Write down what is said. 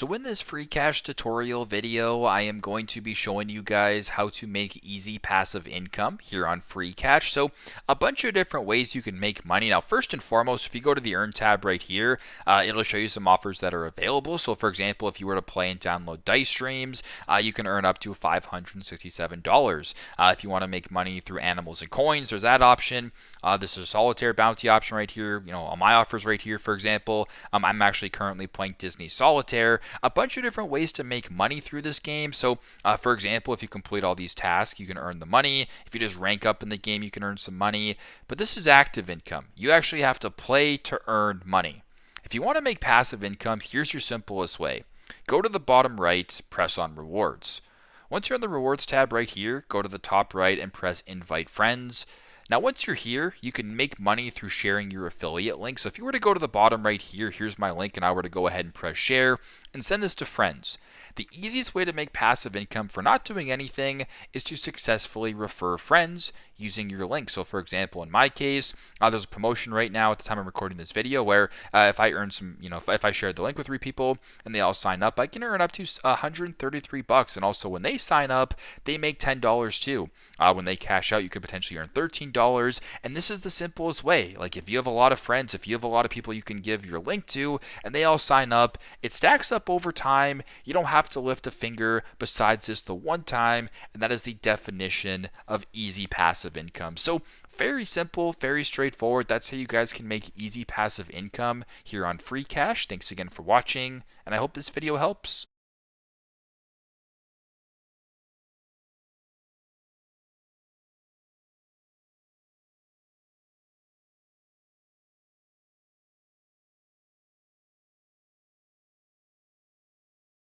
So in this Freecash tutorial video, I am going to be showing you guys how to make easy passive income here on Freecash. So a bunch of different ways you can make money. Now, first and foremost, if you go to the Earn tab right here, it'll show you some offers that are available. So for example, if you were to play and download dice streams, you can earn up to $567. If you want to make money through animals and coins, there's that option. This is a solitaire bounty option right here. On my offers right here, for example, I'm actually currently playing Disney Solitaire. A bunch of different ways to make money through this game. So, for example, if you complete all these tasks, you can earn the money. If you just rank up in the game, you can earn some money. But this is active income. You actually have to play to earn money. If you want to make passive income, here's your simplest way. Go to the bottom right, press on rewards. Once you're in the rewards tab right here, go to the top right and press invite friends. Now, once you're here, you can make money through sharing your affiliate link. So if you were to go to the bottom right here, here's my link, and I were to go ahead and press share and send this to friends. The easiest way to make passive income for not doing anything is to successfully refer friends using your link. So for example, in my case, there's a promotion right now at the time I'm recording this video where if I earn some, if I share the link with 3 people and they all sign up, I can earn up to $133. And also when they sign up, they make $10 too. When they cash out, you could potentially earn $13. And this is the simplest way. Like if you have a lot of friends, if you have a lot of people you can give your link to, and they all sign up, it stacks up over time. You don't have to lift a finger besides just the one time, and that is the definition of easy passive income. So very simple, very straightforward. That's how you guys can make easy passive income here on Freecash. Thanks again for watching, and I hope this video helps.